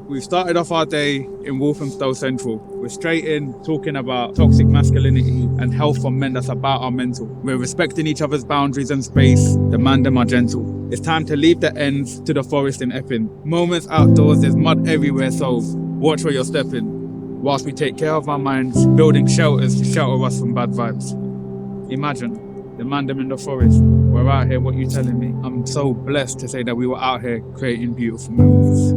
We've started off our day in Walthamstow Central. We're straight in talking about toxic masculinity and health for men that's about our mental. We're respecting each other's boundaries and space. The man them are gentle. It's time to leave the ends to the forest in Epping. Moments outdoors, there's mud everywhere, so watch where you're stepping. Whilst we take care of our minds, building shelters to shelter us from bad vibes. Imagine, the man them in the forest. We're out here, what you telling me? I'm so blessed to say that we were out here creating beautiful memories.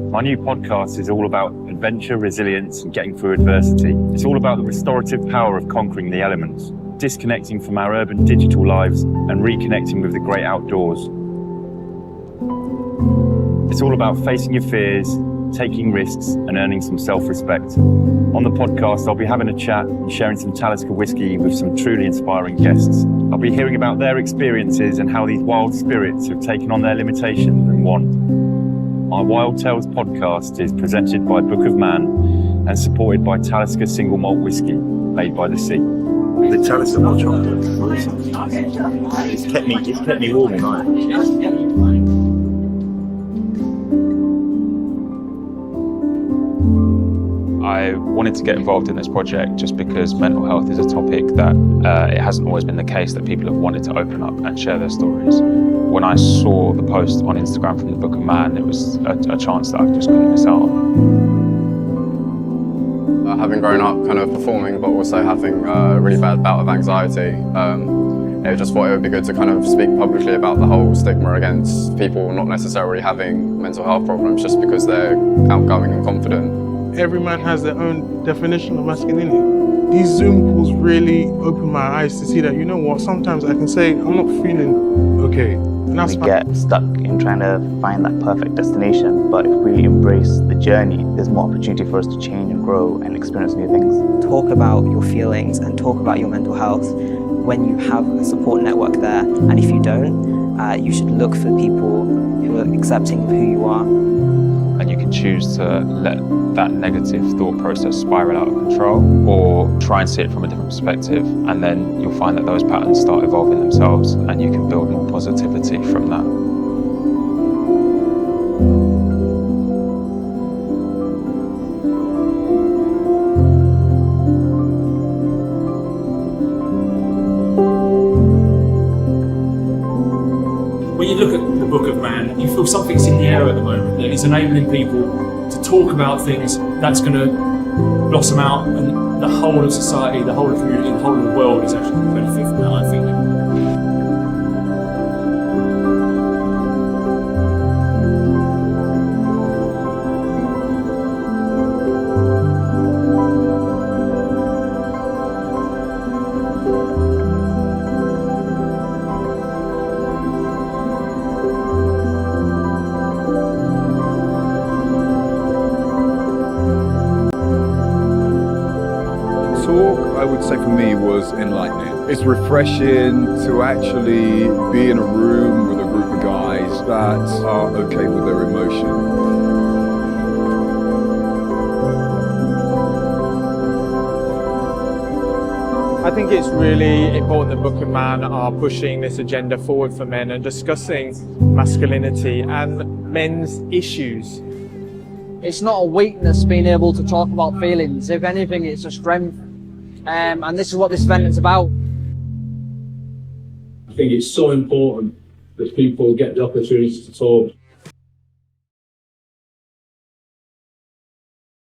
My new podcast is all about adventure, resilience, and getting through adversity. It's all about the restorative power of conquering the elements, disconnecting from our urban digital lives and reconnecting with the great outdoors. It's all about facing your fears, taking risks, and earning some self-respect. On the podcast, I'll be having a chat and sharing some Talisker whiskey with some truly inspiring guests. I'll be hearing about their experiences and how these wild spirits have taken on their limitations and won. My Wild Tales podcast is presented by Book of Man and supported by Talisker Single Malt Whiskey, made by the sea. The Talisker hot chocolate, it's kept me warm all night. I wanted to get involved in this project just because mental health is a topic that it hasn't always been the case that people have wanted to open up and share their stories. When I saw the post on Instagram from the Book of Man, it was a chance that I just couldn't miss out on. Having grown up kind of performing, but also having a really bad bout of anxiety, I just thought it would be good to kind of speak publicly about the whole stigma against people not necessarily having mental health problems just because they're outgoing and confident. Every man has their own definition of masculinity. These Zoom calls really open my eyes to see that, you know what, sometimes I can say, I'm not feeling okay. And that's we get stuck in trying to find that perfect destination, but if we embrace the journey, there's more opportunity for us to change and grow and experience new things. Talk about your feelings and talk about your mental health when you have a support network there. And if you don't, you should look for people who are accepting of who you are. And you can choose to let that negative thought process spiral out of control, or try and see it from a different perspective, and then you'll find that those patterns start evolving themselves and you can build more positivity from that. When you look at the Book of Man, you feel something's in the air at the moment that is enabling people to talk about things that's going to blossom out, and the whole of society, the whole of the community, the whole of the world is actually going to benefit from that, I think. Talk, I would say for me, was enlightening. It's refreshing to actually be in a room with a group of guys that are okay with their emotion. I think it's really important that Book of Man are pushing this agenda forward for men and discussing masculinity and men's issues. It's not a weakness being able to talk about feelings. If anything, it's a strength. And this is what this event is about. I think it's so important that people get the opportunity to talk.